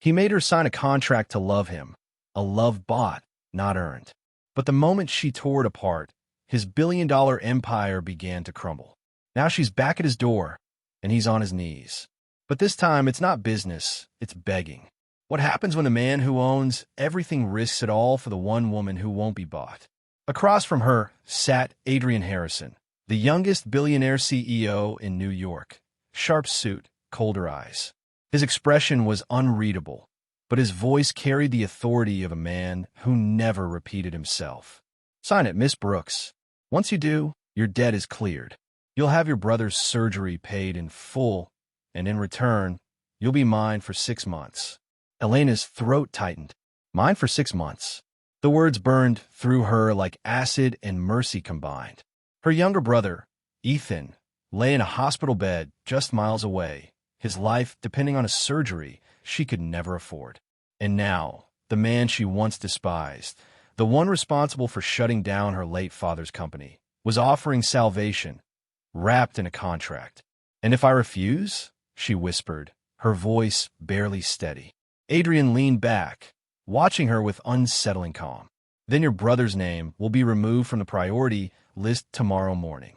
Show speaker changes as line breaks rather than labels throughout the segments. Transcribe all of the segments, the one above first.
He made her sign a contract to love him, a love bought, not earned. But the moment she tore it apart, his billion-dollar empire began to crumble. Now she's back at his door, and he's on his knees. But this time, it's not business, it's begging. What happens when a man who owns everything risks it all for the one woman who won't be bought? Across from her sat Adrian Harrison, the youngest billionaire CEO in New York. Sharp suit, colder eyes. His expression was unreadable, but his voice carried the authority of a man who never repeated himself. Sign it, Miss Brooks. Once you do, your debt is cleared. You'll have your brother's surgery paid in full, and in return, you'll be mine for 6 months. Elena's throat tightened. Mine for 6 months. The words burned through her like acid and mercy combined. Her younger brother, Ethan, lay in a hospital bed just miles away, his life depending on a surgery she could never afford. And now, the man she once despised, the one responsible for shutting down her late father's company, was offering salvation, wrapped in a contract. And if I refuse? She whispered, her voice barely steady. Adrian leaned back, watching her with unsettling calm. Then your brother's name will be removed from the priority list tomorrow morning.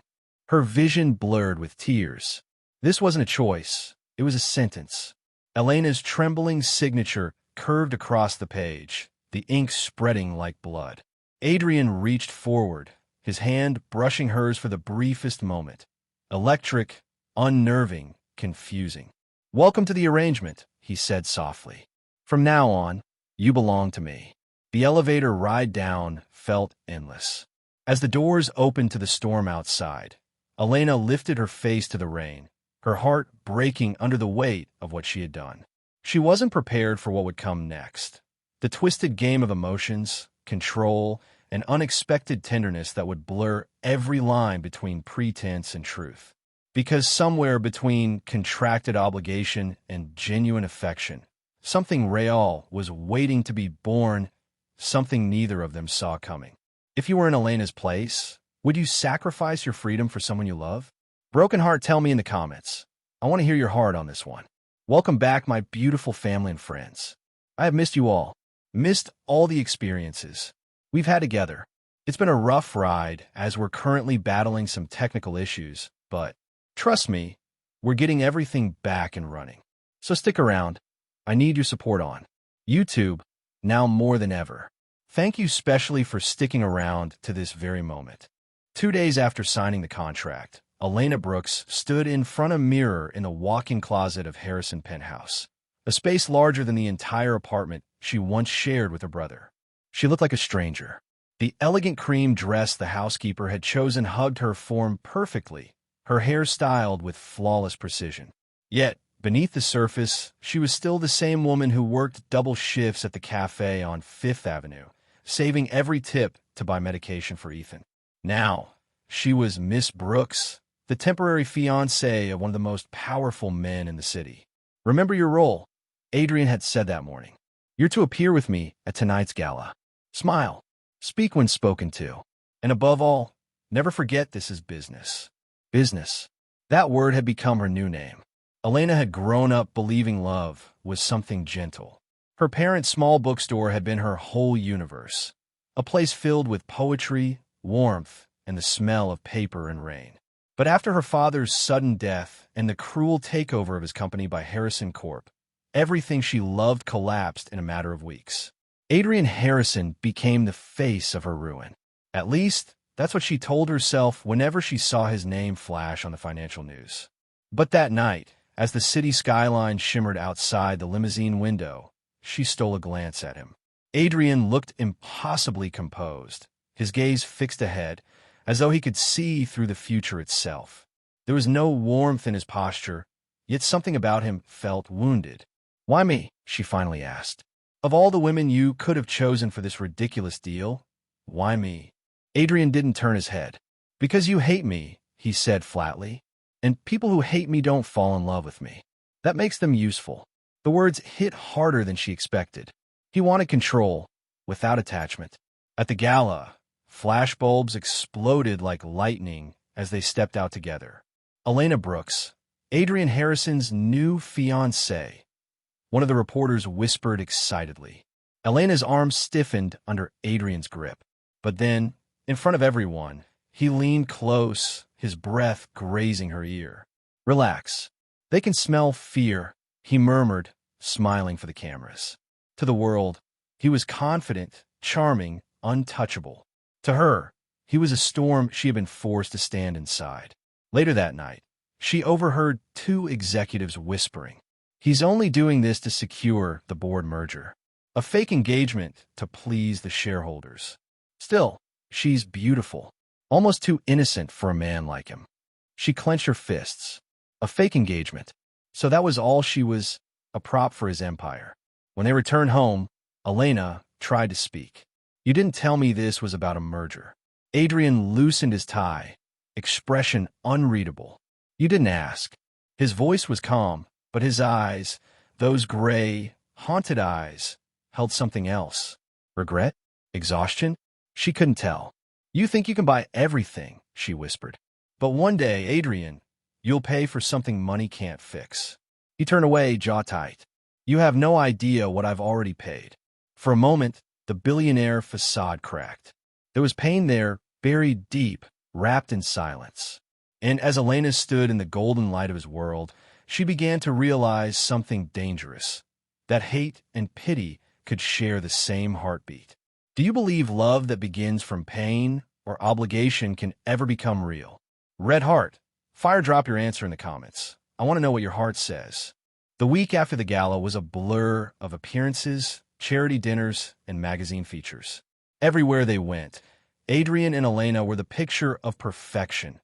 Her vision blurred with tears. This wasn't a choice. It was a sentence. Elena's trembling signature curved across the page, the ink spreading like blood. Adrian reached forward, his hand brushing hers for the briefest moment. Electric, unnerving, confusing. Welcome to the arrangement, he said softly. From now on, you belong to me. The elevator ride down felt endless. As the doors opened to the storm outside, Elena lifted her face to the rain, her heart breaking under the weight of what she had done. She wasn't prepared for what would come next. The twisted game of emotions, control, and unexpected tenderness that would blur every line between pretense and truth. Because somewhere between contracted obligation and genuine affection, something real was waiting to be born, something neither of them saw coming. If you were in Elena's place, would you sacrifice your freedom for someone you love? Broken heart, tell me in the comments. I want to hear your heart on this one. Welcome back, my beautiful family and friends. I have missed you all. Missed all the experiences we've had together. It's been a rough ride as we're currently battling some technical issues, but trust me, we're getting everything back and running. So stick around. I need your support on YouTube, now more than ever. Thank you specially for sticking around to this very moment. 2 days after signing the contract, Elena Brooks stood in front of a mirror in the walk-in closet of Harrison Penthouse, a space larger than the entire apartment she once shared with her brother. She looked like a stranger. The elegant cream dress the housekeeper had chosen hugged her form perfectly, her hair styled with flawless precision. Yet, beneath the surface, she was still the same woman who worked double shifts at the cafe on Fifth Avenue, saving every tip to buy medication for Ethan. Now, she was Miss Brooks, the temporary fiancée of one of the most powerful men in the city. Remember your role, Adrian had said that morning. You're to appear with me at tonight's gala. Smile. Speak when spoken to. And above all, never forget this is business. Business. That word had become her new name. Elena had grown up believing love was something gentle. Her parents' small bookstore had been her whole universe, a place filled with poetry, warmth, and the smell of paper and rain. But after her father's sudden death and the cruel takeover of his company by Harrison Corp., everything she loved collapsed in a matter of weeks. Adrian Harrison became the face of her ruin. At least, that's what she told herself whenever she saw his name flash on the financial news. But that night, as the city skyline shimmered outside the limousine window, she stole a glance at him. Adrian looked impossibly composed, his gaze fixed ahead, as though he could see through the future itself. There was no warmth in his posture, yet something about him felt wounded. "Why me?" she finally asked. "Of all the women you could have chosen for this ridiculous deal, why me?" Adrian didn't turn his head. "Because you hate me," he said flatly. "And people who hate me don't fall in love with me. That makes them useful." The words hit harder than she expected. He wanted control, without attachment. At the gala, flashbulbs exploded like lightning as they stepped out together. Elena Brooks, Adrian Harrison's new fiancée. one of the reporters whispered excitedly. Elena's arms stiffened under Adrian's grip. But then, in front of everyone, he leaned close, his breath grazing her ear. "Relax. They can smell fear," he murmured, smiling for the cameras. To the world, he was confident, charming, untouchable. To her, he was a storm she had been forced to stand inside. Later that night, she overheard two executives whispering, "He's only doing this to secure the board merger. A fake engagement to please the shareholders. Still, she's beautiful, almost too innocent for a man like him." She clenched her fists. A fake engagement. So that was all she was, a prop for his empire. When they returned home, Elena tried to speak. "You didn't tell me this was about a merger." Adrian loosened his tie, expression unreadable. "You didn't ask." His voice was calm, but his eyes, those gray, haunted eyes, held something else. Regret? Exhaustion? She couldn't tell. "You think you can buy everything," she whispered. "But one day, Adrian, you'll pay for something money can't fix." He turned away, jaw tight. "You have no idea what I've already paid." For a moment, the billionaire facade cracked. There was pain there, buried deep, wrapped in silence. And as Elena stood in the golden light of his world, she began to realize something dangerous, that hate and pity could share the same heartbeat. Do you believe love that begins from pain or obligation can ever become real? Red Heart, fire drop your answer in the comments. I want to know what your heart says. The week after the gala was a blur of appearances, charity dinners, and magazine features. Everywhere they went, Adrian and Elena were the picture of perfection.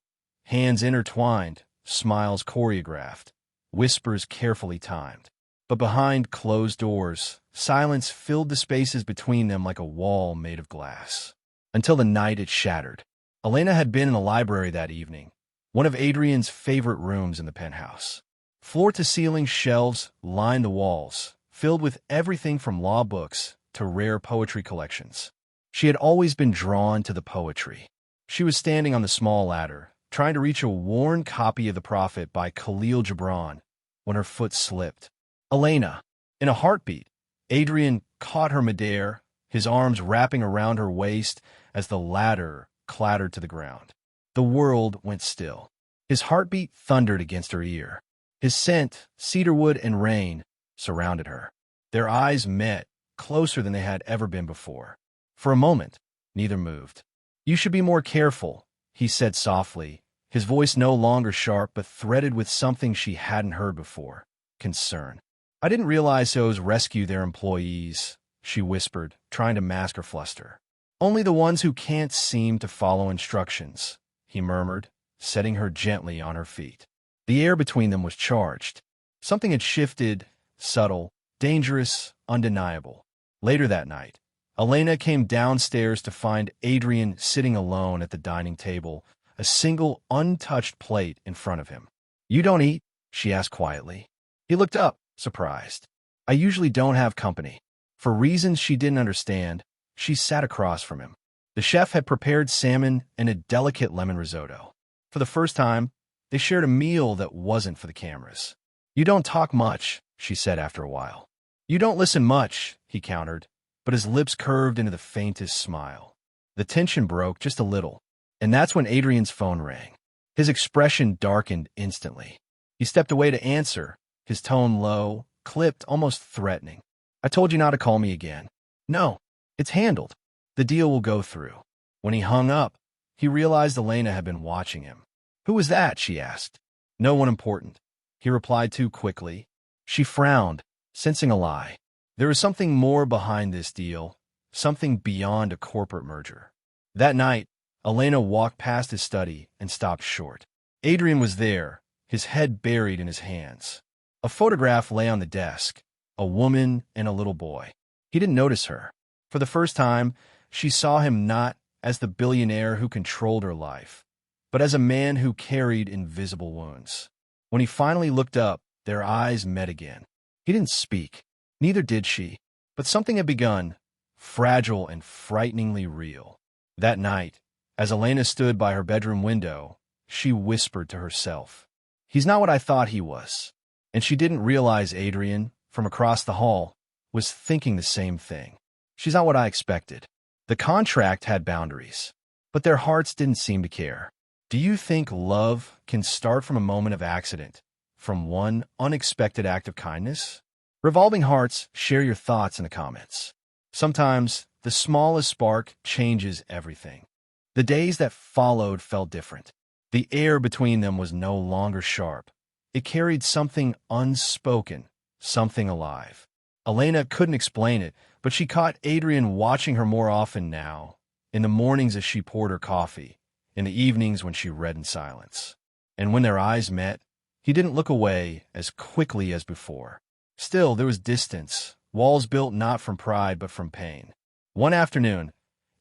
Hands intertwined, smiles choreographed, whispers carefully timed. But behind closed doors, silence filled the spaces between them like a wall made of glass. Until the night it shattered. Elena had been in the library that evening, one of Adrian's favorite rooms in the penthouse. Floor-to-ceiling shelves lined the walls, filled with everything from law books to rare poetry collections. She had always been drawn to the poetry. She was standing on the small ladder, trying to reach a worn copy of The Prophet by Khalil Gibran, when her foot slipped. "Elena!" In a heartbeat, Adrian caught her midair, his arms wrapping around her waist as the ladder clattered to the ground. The world went still. His heartbeat thundered against her ear. His scent, cedarwood and rain, surrounded her. Their eyes met, closer than they had ever been before. For a moment, neither moved. "You should be more careful," he said softly, his voice no longer sharp but threaded with something she hadn't heard before, concern. "I didn't realize those rescue their employees," she whispered, trying to mask her fluster. "Only the ones who can't seem to follow instructions," he murmured, setting her gently on her feet. The air between them was charged. Something had shifted, subtle, dangerous, undeniable. Later that night, Elena came downstairs to find Adrian sitting alone at the dining table, a single untouched plate in front of him. "You don't eat?" she asked quietly. He looked up, surprised. "I usually don't have company." For reasons she didn't understand, she sat across from him. The chef had prepared salmon and a delicate lemon risotto. For the first time, they shared a meal that wasn't for the cameras. "You don't talk much," she said after a while. "You don't listen much," he countered, but his lips curved into the faintest smile. The tension broke just a little, and that's when Adrian's phone rang. His expression darkened instantly. He stepped away to answer, his tone low, clipped, almost threatening. "I told you not to call me again." "No, it's handled. The deal will go through." When he hung up, he realized Elena had been watching him. "Who was that?" she asked. "No one important," he replied too quickly. She frowned, sensing a lie. There was something more behind this deal, something beyond a corporate merger. That night, Elena walked past his study and stopped short. Adrian was there, his head buried in his hands. A photograph lay on the desk, a woman and a little boy. He didn't notice her. For the first time, she saw him not as the billionaire who controlled her life, but as a man who carried invisible wounds. When he finally looked up, their eyes met again. He didn't speak. Neither did she. But something had begun, fragile and frighteningly real. That night, as Elena stood by her bedroom window, she whispered to herself, "He's not what I thought he was." And she didn't realize Adrian, from across the hall, was thinking the same thing. She's not what I expected. The contract had boundaries, but their hearts didn't seem to care. Do you think love can start from a moment of accident, from one unexpected act of kindness? Revolving Hearts, share your thoughts in the comments. Sometimes, the smallest spark changes everything. The days that followed felt different. The air between them was no longer sharp. It carried something unspoken, something alive. Elena couldn't explain it, but she caught Adrian watching her more often now, in the mornings as she poured her coffee, in the evenings when she read in silence. And when their eyes met, he didn't look away as quickly as before. Still, there was distance, walls built not from pride but from pain. One afternoon,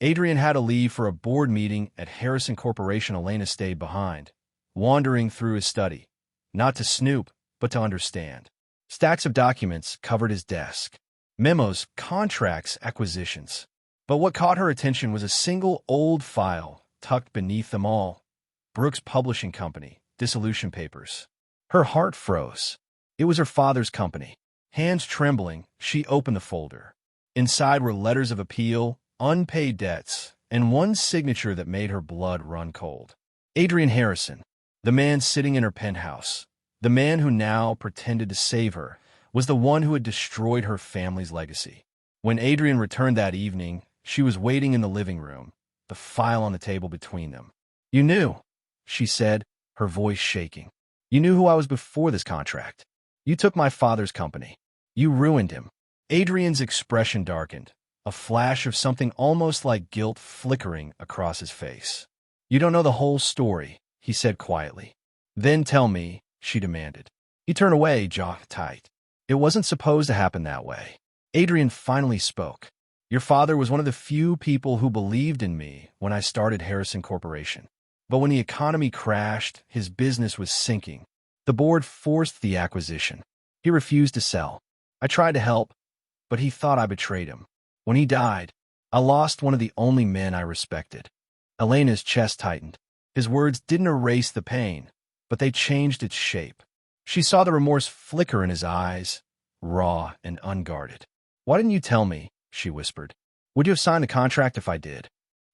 Adrian had to leave for a board meeting at Harrison Corporation. Elena stayed behind, wandering through his study, not to snoop, but to understand. Stacks of documents covered his desk. Memos, contracts, acquisitions. But what caught her attention was a single old file tucked beneath them all. Brooks Publishing Company, dissolution papers. Her heart froze. It was her father's company. Hands trembling, she opened the folder. Inside were letters of appeal, unpaid debts, and one signature that made her blood run cold. Adrian Harrison, the man sitting in her penthouse, the man who now pretended to save her, was the one who had destroyed her family's legacy. When Adrian returned that evening, she was waiting in the living room, the file on the table between them. "You knew," she said, her voice shaking. "You knew who I was before this contract. You took my father's company. You ruined him." Adrian's expression darkened, a flash of something almost like guilt flickering across his face. "You don't know the whole story," he said quietly. "Then tell me," she demanded. He turned away, jaw tight. "It wasn't supposed to happen that way." Adrian finally spoke. "Your father was one of the few people who believed in me when I started Harrison Corporation. But when the economy crashed, his business was sinking. The board forced the acquisition. He refused to sell. I tried to help, but he thought I betrayed him. When he died, I lost one of the only men I respected." Elena's chest tightened. His words didn't erase the pain, but they changed its shape. She saw the remorse flicker in his eyes, raw and unguarded. "Why didn't you tell me?" she whispered. "Would you have signed the contract if I did?"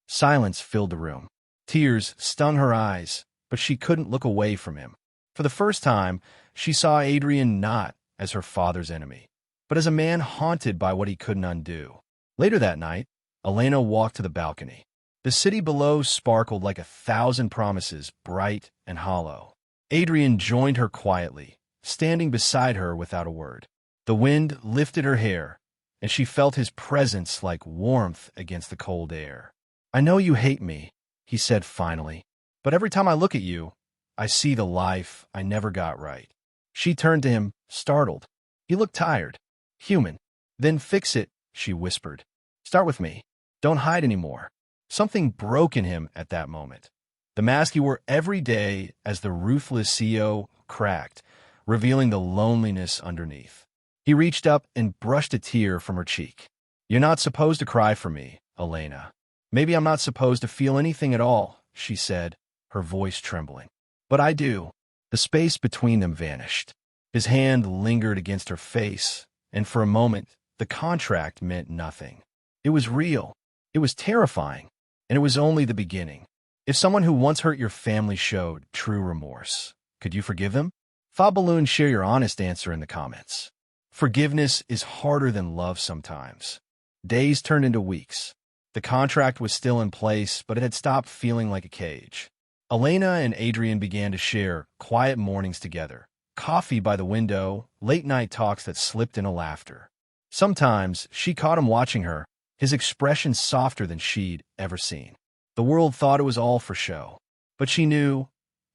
Silence filled the room. Tears stung her eyes, but she couldn't look away from him. For the first time, she saw Adrian not as her father's enemy, but as a man haunted by what he couldn't undo. Later that night, Elena walked to the balcony. The city below sparkled like 1,000 promises, bright and hollow. Adrian joined her quietly, standing beside her without a word. The wind lifted her hair, and she felt his presence like warmth against the cold air. "I know you hate me," he said finally, "but every time I look at you, I see the life I never got right." She turned to him, startled. He looked tired, human. "Then fix it," she whispered. "Start with me. Don't hide anymore." Something broke in him at that moment. The mask he wore every day as the ruthless CEO cracked, revealing the loneliness underneath. He reached up and brushed a tear from her cheek. "You're not supposed to cry for me, Elena. Maybe I'm not supposed to feel anything at all," she said, her voice trembling. "But I do." The space between them vanished. His hand lingered against her face, and for a moment, the contract meant nothing. It was real. It was terrifying, and it was only the beginning. If someone who once hurt your family showed true remorse, could you forgive them? Thought Balloon, share your honest answer in the comments. Forgiveness is harder than love sometimes. Days turned into weeks. The contract was still in place, but it had stopped feeling like a cage. Elena and Adrian began to share quiet mornings together, coffee by the window, late-night talks that slipped into laughter. Sometimes she caught him watching her, his expression softer than she'd ever seen. The world thought it was all for show, but she knew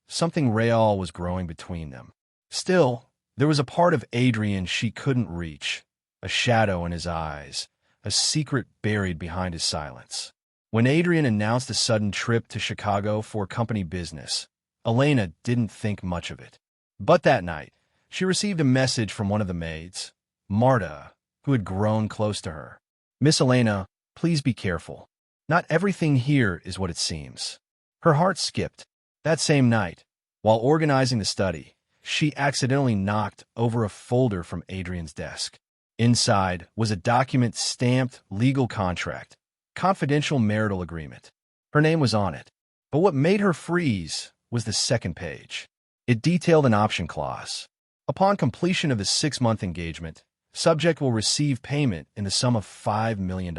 something real was growing between them. Still, there was a part of Adrian she couldn't reach, a shadow in his eyes, a secret buried behind his silence. When Adrian announced a sudden trip to Chicago for company business, Elena didn't think much of it. But that night, she received a message from one of the maids, Marta, who had grown close to her. "Miss Elena, please be careful. Not everything here is what it seems." Her heart skipped. That same night, while organizing the study, she accidentally knocked over a folder from Adrian's desk. Inside was a document stamped legal contract, confidential marital agreement. Her name was on it. But what made her freeze was the second page. It detailed an option clause. Upon completion of the 6-month engagement, subject will receive payment in the sum of $5 million.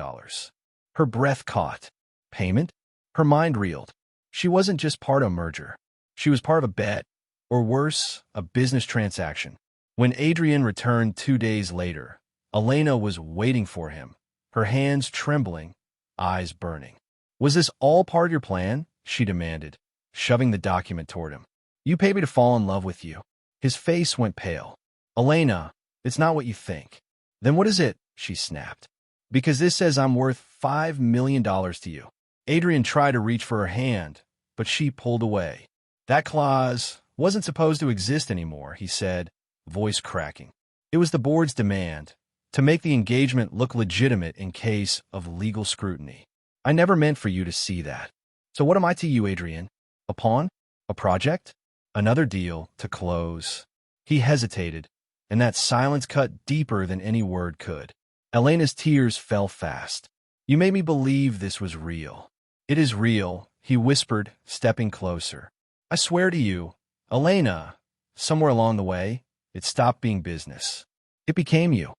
Her breath caught. Payment? Her mind reeled. She wasn't just part of a merger. She was part of a bet, or worse, a business transaction. When Adrian returned 2 days later, Elena was waiting for him, her hands trembling, eyes burning. "Was this all part of your plan?" she demanded, shoving the document toward him. "You paid me to fall in love with you." His face went pale. "Elena, it's not what you think." "Then what is it?" she snapped. "Because this says I'm worth $5 million to you." Adrian tried to reach for her hand, but she pulled away. "That clause wasn't supposed to exist anymore," he said, voice cracking. "It was the board's demand, to make the engagement look legitimate in case of legal scrutiny. I never meant for you to see that. So what am I to you, Adrian? A pawn? A project? Another deal to close?" He hesitated, and that silence cut deeper than any word could. Elena's tears fell fast. "You made me believe this was real." "It is real," he whispered, stepping closer. "I swear to you, Elena, somewhere along the way, it stopped being business. It became you."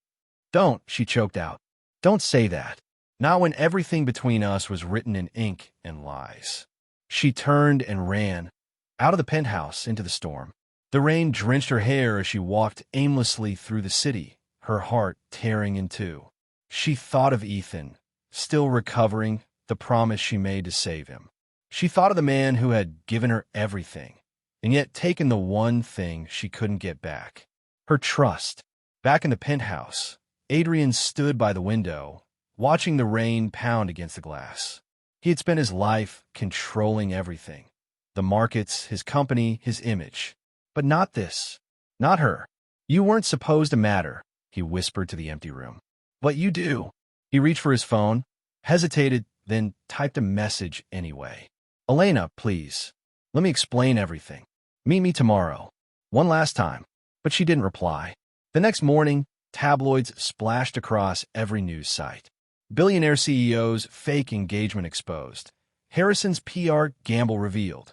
"Don't," she choked out. "Don't say that. Not when everything between us was written in ink and lies." She turned and ran, out of the penthouse into the storm. The rain drenched her hair as she walked aimlessly through the city, her heart tearing in two. She thought of Ethan, still recovering, the promise she made to save him. She thought of the man who had given her everything, and yet taken the one thing she couldn't get back: her trust. Back in the penthouse, Adrian stood by the window, watching the rain pound against the glass. He had spent his life controlling everything: the markets, his company, his image. But not this. Not her. "You weren't supposed to matter," he whispered to the empty room. "But you do." He reached for his phone, hesitated, then typed a message anyway. "Elena, please. Let me explain everything. Meet me tomorrow. One last time." But she didn't reply. The next morning, tabloids splashed across every news site. Billionaire CEO's fake engagement exposed. Harrison's PR gamble revealed.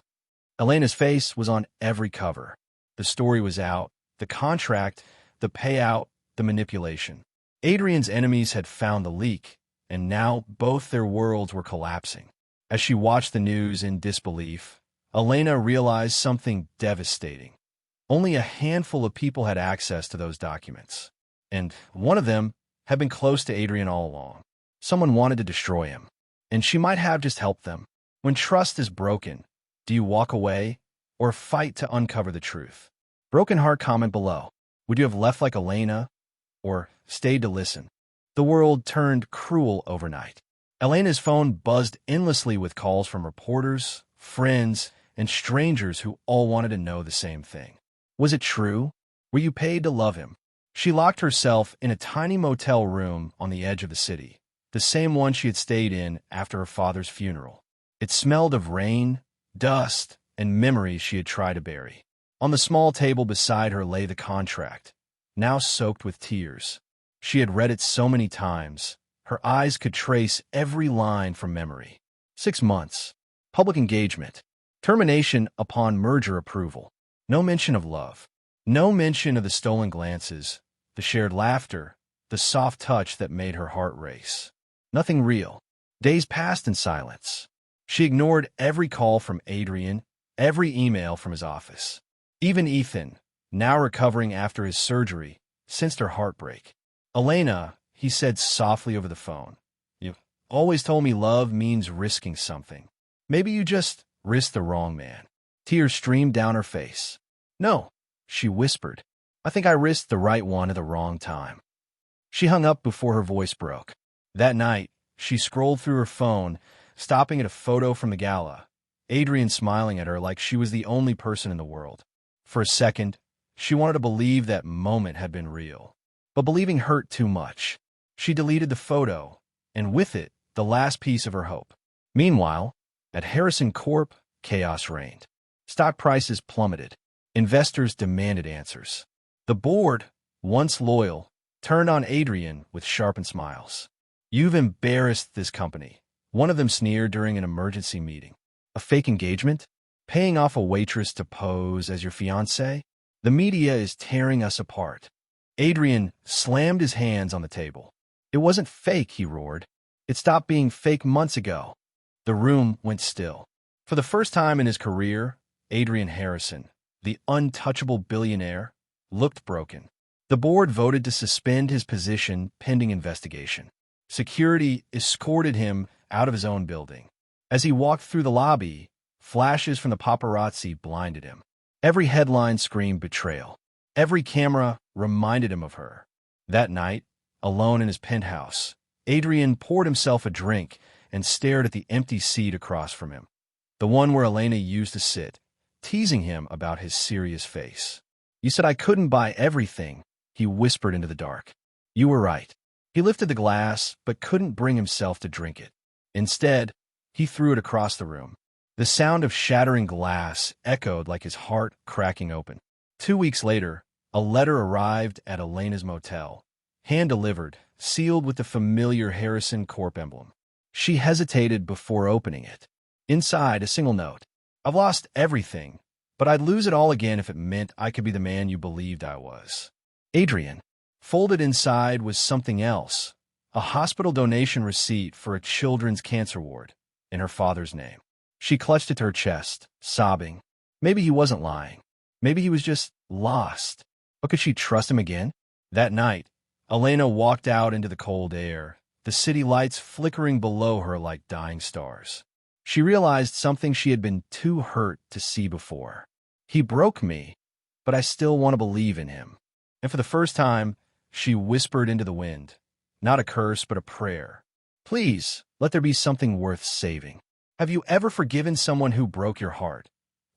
Elena's face was on every cover. The story was out, the contract, the payout, the manipulation. Adrian's enemies had found the leak, and now both their worlds were collapsing. As she watched the news in disbelief, Elena realized something devastating. Only a handful of people had access to those documents, and one of them had been close to Adrian all along. Someone wanted to destroy him, and she might have just helped them. When trust is broken, do you walk away or fight to uncover the truth? Broken heart comment below. Would you have left like Elena or stayed to listen? The world turned cruel overnight. Elena's phone buzzed endlessly with calls from reporters, friends, and strangers who all wanted to know the same thing. Was it true? Were you paid to love him? She locked herself in a tiny motel room on the edge of the city, the same one she had stayed in after her father's funeral. It smelled of rain, dust, and memories she had tried to bury. On the small table beside her lay the contract, now soaked with tears. She had read it so many times, her eyes could trace every line from memory. 6 months. Public engagement. Termination upon merger approval. No mention of love. No mention of the stolen glances, the shared laughter, the soft touch that made her heart race. Nothing real. Days passed in silence. She ignored every call from Adrian, every email from his office. Even Ethan, now recovering after his surgery, sensed her heartbreak. "Elena," he said softly over the phone, "you've always told me love means risking something. Maybe you just risked the wrong man." Tears streamed down her face. "No," she whispered. "I think I risked the right one at the wrong time." She hung up before her voice broke. That night, she scrolled through her phone, stopping at a photo from the gala, Adrian smiling at her like she was the only person in the world. For a second, she wanted to believe that moment had been real. But believing hurt too much. She deleted the photo, and with it, the last piece of her hope. Meanwhile, at Harrison Corp, chaos reigned. Stock prices plummeted. Investors demanded answers. The board, once loyal, turned on Adrian with sharpened smiles. "You've embarrassed this company," one of them sneered during an emergency meeting. "A fake engagement? Paying off a waitress to pose as your fiancé? The media is tearing us apart." Adrian slammed his hands on the table. "It wasn't fake," he roared. "It stopped being fake months ago." The room went still. For the first time in his career, Adrian Harrison, the untouchable billionaire, looked broken. The board voted to suspend his position pending investigation. Security escorted him out of his own building. As he walked through the lobby, flashes from the paparazzi blinded him. Every headline screamed betrayal. Every camera reminded him of her. That night, alone in his penthouse, Adrian poured himself a drink and stared at the empty seat across from him, the one where Elena used to sit, teasing him about his serious face. "You said I couldn't buy everything," he whispered into the dark. "You were right." He lifted the glass, but couldn't bring himself to drink it. Instead, he threw it across the room. The sound of shattering glass echoed like his heart cracking open. 2 weeks later, a letter arrived at Elena's motel, hand-delivered, sealed with the familiar Harrison Corp emblem. She hesitated before opening it. Inside, a single note. "I've lost everything, but I'd lose it all again if it meant I could be the man you believed I was." Adrian. Folded inside was something else, a hospital donation receipt for a children's cancer ward, in her father's name. She clutched it to her chest, sobbing. Maybe he wasn't lying. Maybe he was just lost. But could she trust him again? That night, Elena walked out into the cold air, the city lights flickering below her like dying stars. She realized something she had been too hurt to see before. "He broke me, but I still want to believe in him." And for the first time, she whispered into the wind, not a curse, but a prayer. "Please, let there be something worth saving." Have you ever forgiven someone who broke your heart?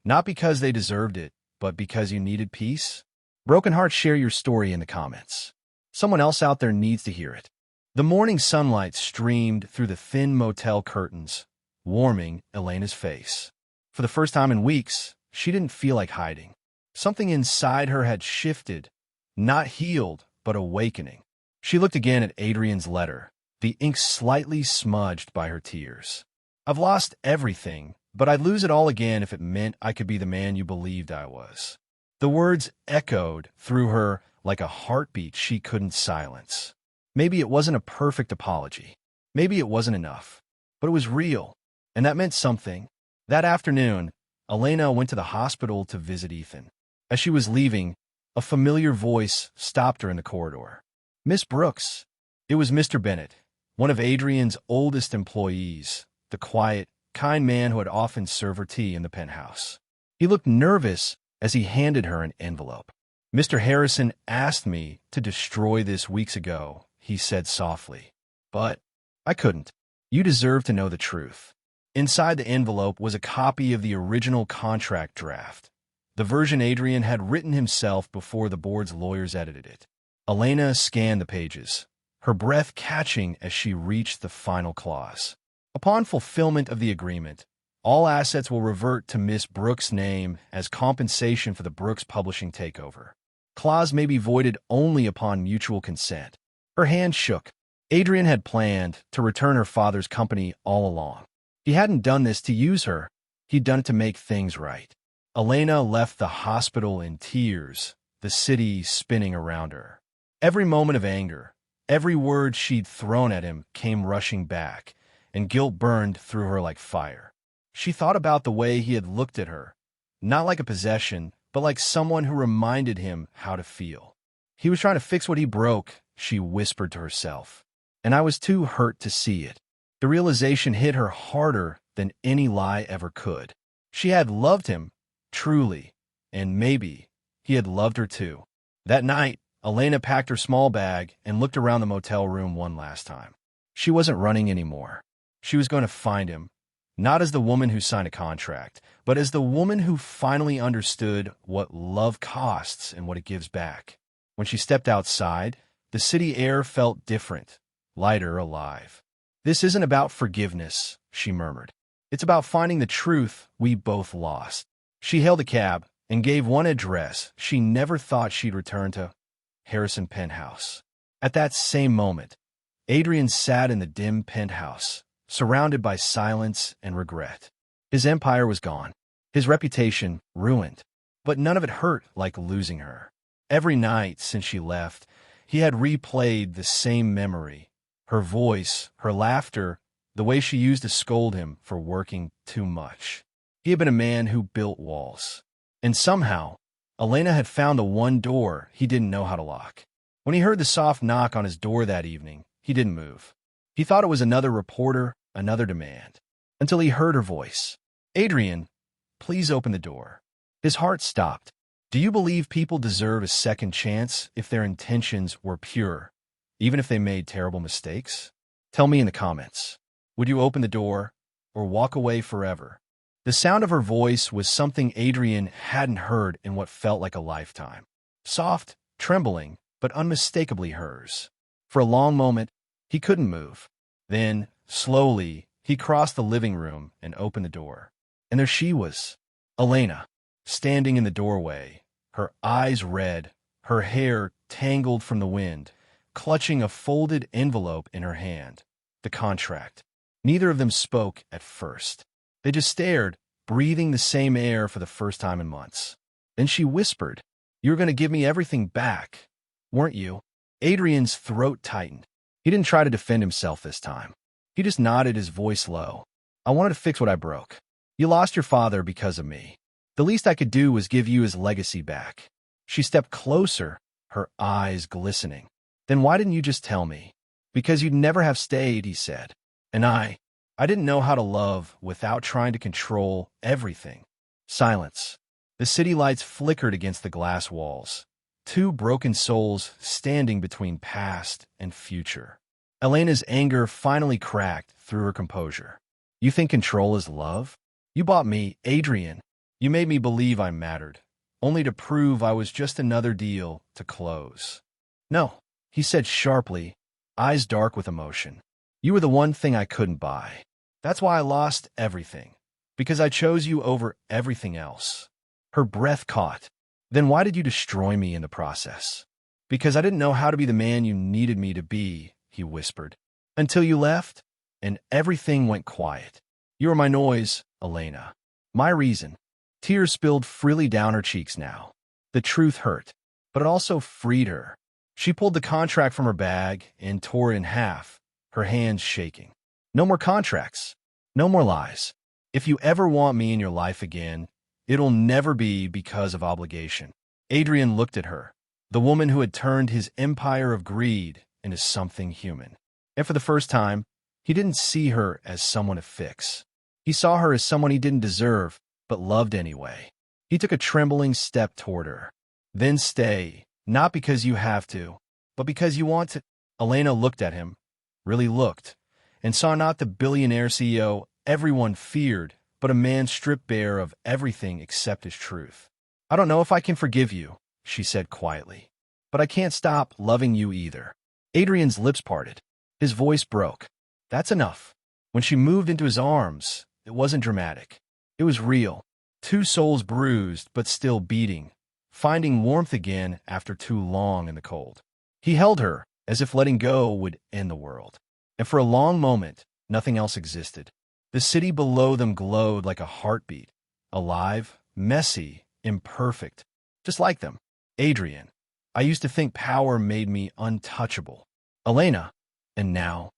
Not because they deserved it, but because you needed peace? Broken hearts, share your story in the comments. Someone else out there needs to hear it. The morning sunlight streamed through the thin motel curtains, warming Elena's face. For the first time in weeks, she didn't feel like hiding. Something inside her had shifted, not healed, but awakening. She looked again at Adrian's letter, the ink slightly smudged by her tears. "I've lost everything, but I'd lose it all again if it meant I could be the man you believed I was." The words echoed through her like a heartbeat she couldn't silence. Maybe it wasn't a perfect apology. Maybe it wasn't enough. But it was real, and that meant something. That afternoon, Elena went to the hospital to visit Ethan. As she was leaving, a familiar voice stopped her in the corridor. "Miss Brooks." It was Mr. Bennett, one of Adrian's oldest employees, the quiet, kind man who had often served her tea in the penthouse. He looked nervous as he handed her an envelope. "Mr. Harrison asked me to destroy this weeks ago," he said softly. "But I couldn't. You deserve to know the truth." Inside the envelope was a copy of the original contract draft, the version Adrian had written himself before the board's lawyers edited it. Elena scanned the pages, her breath catching as she reached the final clause. Upon fulfillment of the agreement, all assets will revert to Miss Brooks' name as compensation for the Brooks Publishing takeover. Clause may be voided only upon mutual consent. Her hand shook. Adrian had planned to return her father's company all along. He hadn't done this to use her. He'd done it to make things right. Elena left the hospital in tears, the city spinning around her. Every moment of anger, every word she'd thrown at him came rushing back, and guilt burned through her like fire. She thought about the way he had looked at her, not like a possession, but like someone who reminded him how to feel. He was trying to fix what he broke, she whispered to herself. And I was too hurt to see it. The realization hit her harder than any lie ever could. She had loved him, truly, and maybe he had loved her too. That night, Elena packed her small bag and looked around the motel room one last time. She wasn't running anymore. She was going to find him, not as the woman who signed a contract, but as the woman who finally understood what love costs and what it gives back. When she stepped outside, the city air felt different, lighter, alive. "This isn't about forgiveness," she murmured. "It's about finding the truth we both lost." She hailed a cab and gave one address she never thought she'd return to: Harrison Penthouse. At that same moment, Adrian sat in the dim penthouse, surrounded by silence and regret. His empire was gone, his reputation ruined, but none of it hurt like losing her. Every night since she left, he had replayed the same memory: her voice, her laughter, the way she used to scold him for working too much. He had been a man who built walls. And somehow, Elena had found the one door he didn't know how to lock. When he heard the soft knock on his door that evening, he didn't move. He thought it was another reporter, another demand, until he heard her voice. "Adrian, please open the door." His heart stopped. Do you believe people deserve a second chance if their intentions were pure, even if they made terrible mistakes? Tell me in the comments. Would you open the door or walk away forever? The sound of her voice was something Adrian hadn't heard in what felt like a lifetime. Soft, trembling, but unmistakably hers. For a long moment, he couldn't move. Then, slowly, he crossed the living room and opened the door. And there she was, Elena, standing in the doorway, her eyes red, her hair tangled from the wind, clutching a folded envelope in her hand. The contract. Neither of them spoke at first. They just stared, breathing the same air for the first time in months. Then she whispered, "You were going to give me everything back, weren't you?" Adrian's throat tightened. He didn't try to defend himself this time. He just nodded, his voice low. "I wanted to fix what I broke. You lost your father because of me. The least I could do was give you his legacy back." She stepped closer, her eyes glistening. "Then why didn't you just tell me?" "Because you'd never have stayed," he said. "And I didn't know how to love without trying to control everything." Silence. The city lights flickered against the glass walls. Two broken souls standing between past and future. Elena's anger finally cracked through her composure. "You think control is love? You bought me, Adrian. You made me believe I mattered, only to prove I was just another deal to close." "No," he said sharply, eyes dark with emotion. "You were the one thing I couldn't buy. That's why I lost everything, because I chose you over everything else." Her breath caught. "Then why did you destroy me in the process?" "Because I didn't know how to be the man you needed me to be," he whispered. "Until you left, and everything went quiet. You were my noise, Elena. My reason." Tears spilled freely down her cheeks now. The truth hurt, but it also freed her. She pulled the contract from her bag and tore it in half, her hands shaking. "No more contracts. No more lies. If you ever want me in your life again, it'll never be because of obligation." Adrian looked at her, the woman who had turned his empire of greed into something human. And for the first time, he didn't see her as someone to fix. He saw her as someone he didn't deserve, but loved anyway. He took a trembling step toward her. "Then stay, not because you have to, but because you want to." Elena looked at him, really looked, and saw not the billionaire CEO everyone feared, but a man stripped bare of everything except his truth. "I don't know if I can forgive you," she said quietly, "but I can't stop loving you either." Adrian's lips parted. His voice broke. "That's enough." When she moved into his arms, it wasn't dramatic. It was real. Two souls bruised but still beating, finding warmth again after too long in the cold. He held her as if letting go would end the world. And for a long moment, nothing else existed. The city below them glowed like a heartbeat, alive, messy, imperfect, just like them. "Adrian, I used to think power made me untouchable." "Elena, and now?"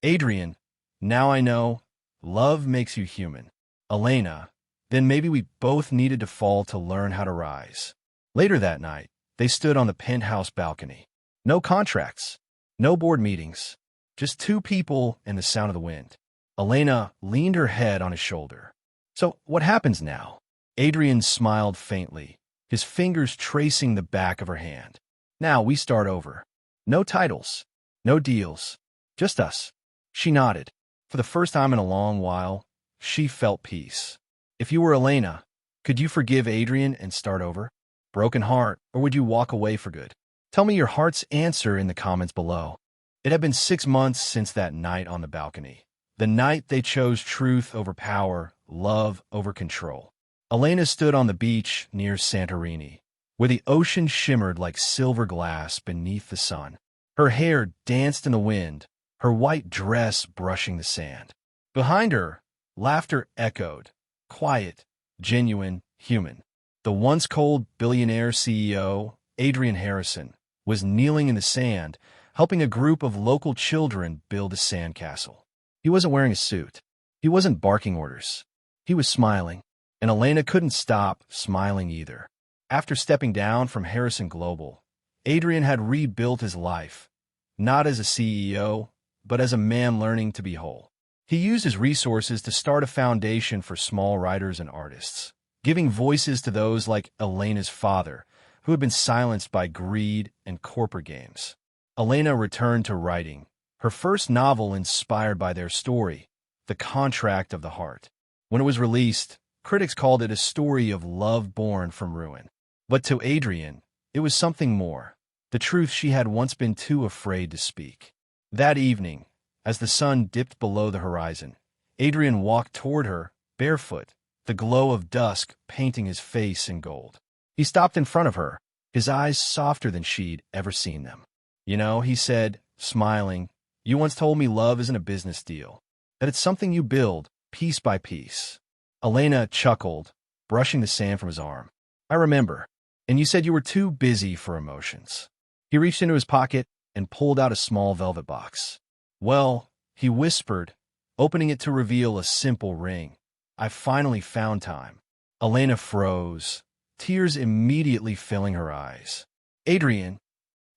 "Adrian, now I know love makes you human." "Elena, then maybe we both needed to fall to learn how to rise." Later that night, they stood on the penthouse balcony. No contracts, no board meetings, just two people and the sound of the wind. Elena leaned her head on his shoulder. "So what happens now?" Adrian smiled faintly, his fingers tracing the back of her hand. "Now we start over. No titles, no deals, just us." She nodded. For the first time in a long while, she felt peace. "If you were Elena, could you forgive Adrian and start over? Broken heart, or would you walk away for good? Tell me your heart's answer in the comments below. It had been 6 months since that night on the balcony. The night they chose truth over power, love over control. Elena stood on the beach near Santorini, where the ocean shimmered like silver glass beneath the sun. Her hair danced in the wind, her white dress brushing the sand. Behind her, laughter echoed, quiet, genuine, human. The once cold billionaire CEO, Adrian Harrison, was kneeling in the sand, helping a group of local children build a sandcastle. He wasn't wearing a suit. He wasn't barking orders. He was smiling, and Elena couldn't stop smiling either. After stepping down from Harrison Global, Adrian had rebuilt his life, not as a CEO, but as a man learning to be whole. He used his resources to start a foundation for small writers and artists, giving voices to those like Elena's father, who had been silenced by greed and corporate games. Elena returned to writing, her first novel inspired by their story, The Contract of the Heart. When it was released, critics called it a story of love born from ruin. But to Adrian, it was something more, the truth she had once been too afraid to speak. That evening, as the sun dipped below the horizon, Adrian walked toward her, barefoot, the glow of dusk painting his face in gold. He stopped in front of her, his eyes softer than she'd ever seen them. "You know," he said, smiling, "you once told me love isn't a business deal, that it's something you build, piece by piece." Elena chuckled, brushing the sand from his arm. "I remember. And you said you were too busy for emotions." He reached into his pocket and pulled out a small velvet box. "Well," he whispered, opening it to reveal a simple ring, "I finally found time." Elena froze, tears immediately filling her eyes. "Adrian,"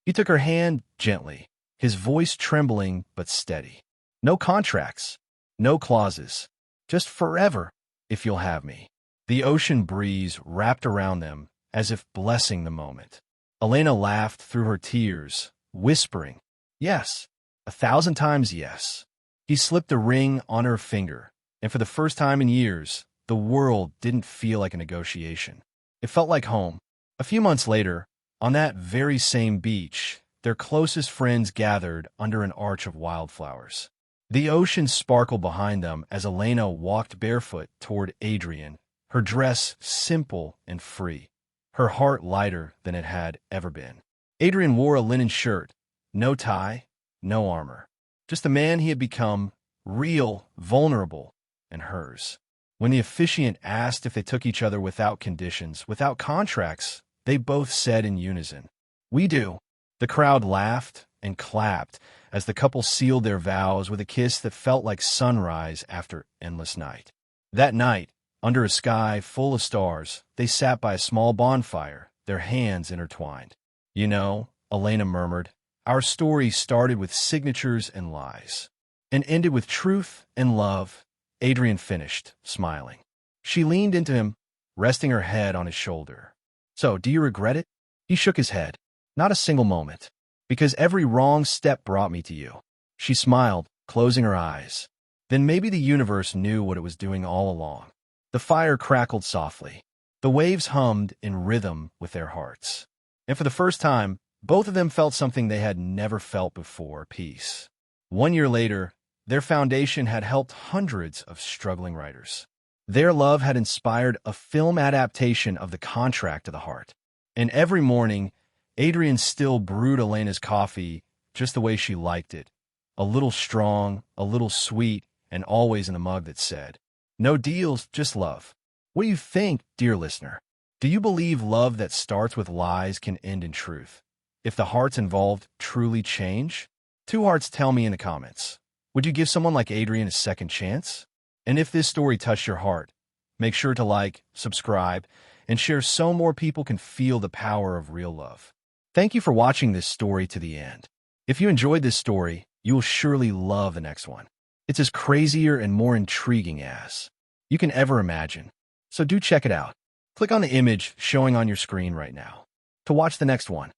he took her hand gently, his voice trembling but steady. "No contracts, no clauses, just forever, if you'll have me." The ocean breeze wrapped around them as if blessing the moment. Elena laughed through her tears, whispering, "Yes, 1,000 times yes." He slipped a ring on her finger, and for the first time in years, the world didn't feel like a negotiation. It felt like home. A few months later, on that very same beach, their closest friends gathered under an arch of wildflowers. The ocean sparkled behind them as Elena walked barefoot toward Adrian, her dress simple and free, her heart lighter than it had ever been. Adrian wore a linen shirt, no tie, no armor. Just the man he had become, real, vulnerable, and hers. When the officiant asked if they took each other without conditions, without contracts, they both said in unison, "We do." The crowd laughed and clapped as the couple sealed their vows with a kiss that felt like sunrise after endless night. That night, under a sky full of stars, they sat by a small bonfire, their hands intertwined. "You know," Elena murmured, "our story started with signatures and lies, and ended with truth and love." Adrian finished, smiling. She leaned into him, resting her head on his shoulder. "So, do you regret it?" He shook his head. "Not a single moment, because every wrong step brought me to you." She smiled, closing her eyes. Then maybe the universe knew what it was doing all along. The fire crackled softly. The waves hummed in rhythm with their hearts. And for the first time, both of them felt something they had never felt before, peace. 1 year later, their foundation had helped hundreds of struggling writers. Their love had inspired a film adaptation of The Contract of the Heart. And every morning, Adrian still brewed Elena's coffee just the way she liked it. A little strong, a little sweet, and always in a mug that said, "No deals, just love." What do you think, dear listener? Do you believe love that starts with lies can end in truth? If the hearts involved truly change? 2 hearts, tell me in the comments. Would you give someone like Adrian a second chance? And if this story touched your heart, make sure to like, subscribe, and share so more people can feel the power of real love. Thank you for watching this story to the end. If you enjoyed this story, you will surely love the next one. It's as crazier and more intriguing as you can ever imagine. So do check it out. Click on the image showing on your screen right now to watch the next one.